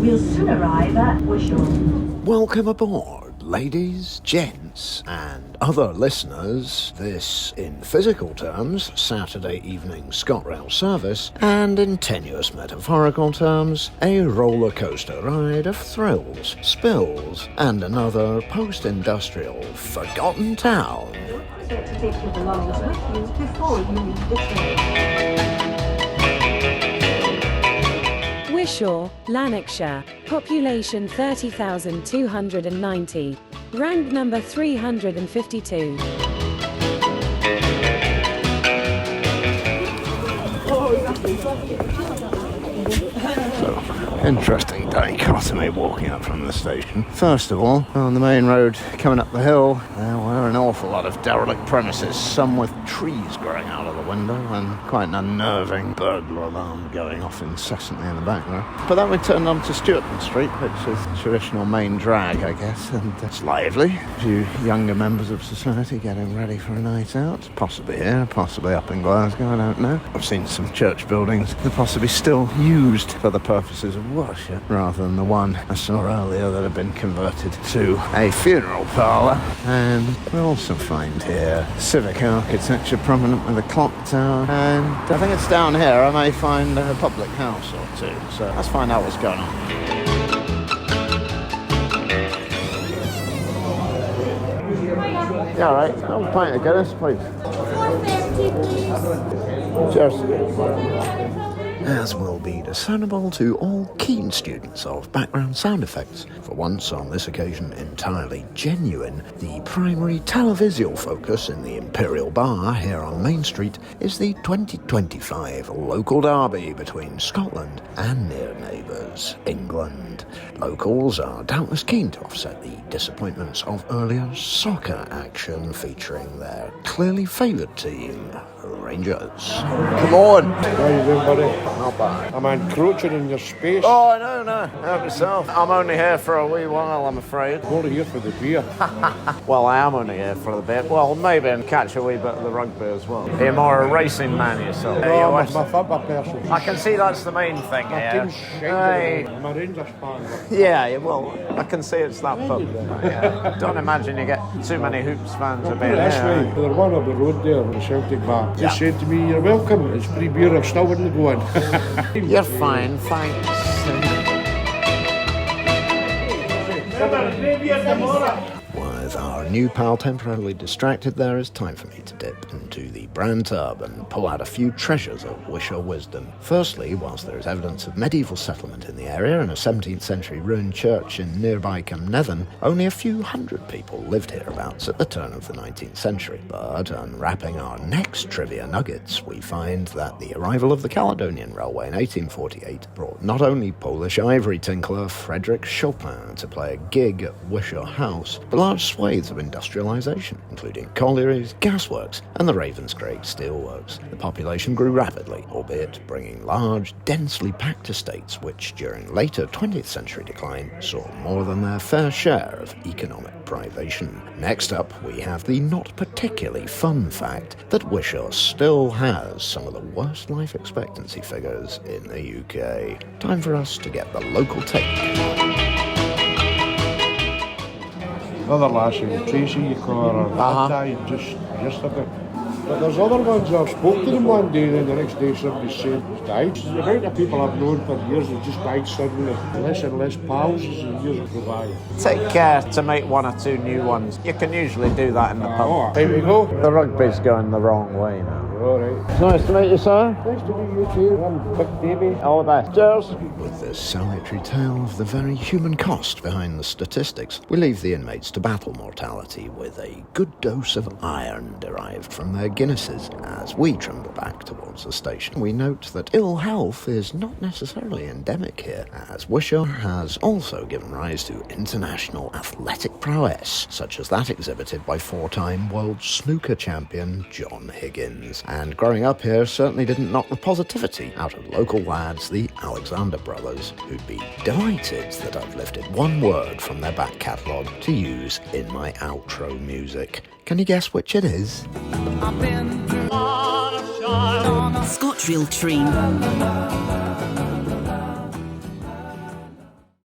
We'll soon arrive at Wishaw. Welcome aboard, ladies, gents, and other listeners. This, in physical terms, Saturday evening Scotrail service, and in tenuous metaphorical terms, a roller coaster ride of thrills, spills, and another post-industrial forgotten town. Don't forget to take your belongings with you before you leave the train. Wishaw, Lanarkshire, population 30,290, rank number 352. Interesting dichotomy walking up from the station. First of all, on the main road coming up the hill, there were an awful lot of derelict premises, some with trees growing out of the window and quite an unnerving burglar alarm going off incessantly in the background. But then we turned on to Stewartman Street, which is the traditional main drag, I guess, and it's lively. A few younger members of society getting ready for a night out, possibly here, possibly up in Glasgow, I don't know. I've seen some church buildings that are possibly still used for the purposes of worship, rather than the one I saw earlier that had been converted to a funeral parlour. And we'll also find here civic architecture prominent with a clock tower, and I think it's down here I may find a public house or two, so let's find out what's going on. Yeah, all right. Have a pint of Guinness, please. Cheers. As will be discernible to all keen students of background sound effects, for once on this occasion entirely genuine, the primary televisual focus in the Imperial Bar here on Main Street is the 2025 local derby between Scotland and near neighbours, England. Locals are doubtless keen to offset the disappointments of earlier soccer action featuring their clearly favoured team, Rangers. Come on! How you doing, buddy? Not bad. I'm encroaching in your space. Oh, no. Help yourself. I'm only here for a wee while, I'm afraid. I'm only here for the beer. Well, I am only here for the bit. Well, maybe and catch a wee bit of the rugby as well. You're more a racing man yourself. No, I'm a football person. I can see that's the main thing My here. team's shite. I'm a Rangers fan. Yeah, well, I can see it's that pub. Yeah. Don't imagine you get too many Hoops fans Put about it this way, here. there's one up the road there, the Celtic bar. He Yeah. said to me, "You're welcome. It's free beer. I still wouldn't go in." You're fine, thanks. With our new pal temporarily distracted, there is time for me to dip into the brand tub and pull out a few treasures of Wishaw wisdom. Firstly, whilst there is evidence of medieval settlement in the area and a 17th century ruined church in nearby Cumnethan, only a few hundred people lived hereabouts at the turn of the 19th century. But unwrapping our next trivia nuggets, we find that the arrival of the Caledonian Railway in 1848 brought not only Polish ivory tinkler Frederick Chopin to play a gig at Wishaw House, but large swathes of industrialisation, including collieries, gasworks, and the Ravenscraig steelworks. The population grew rapidly, albeit bringing large, densely packed estates which, during later 20th century decline, saw more than their fair share of economic privation. Next up, we have the not particularly fun fact that Wishaw still has some of the worst life expectancy figures in the UK. Time for us to get the local take. Another lassie, Tracy, you call her. Uh-huh. Died just a bit. But there's other ones I spoke to them one day, and then the next day somebody said he's died. The amount of people I've known for years have just died suddenly. Less and less pals as the years go by. Take care to make one or two new ones. You can usually do that in the pub. Time to go. The rugby's going the wrong way now. All right. It's nice to meet you, sir. Nice to meet you too. I'm Big Davey. All the best. Cheers. With this salutary tale of the very human cost behind the statistics, we leave the inmates to battle mortality with a good dose of iron derived from their Guinnesses. As we tremble back towards the station, we note that ill health is not necessarily endemic here, as Wishaw has also given rise to international athletic prowess, such as that exhibited by four-time world snooker champion John Higgins. And growing up here certainly didn't knock the positivity out of local lads, the Alexander brothers, who'd be delighted that I've lifted one word from their back catalogue to use in my outro music. Can you guess which it is? Scotrail train.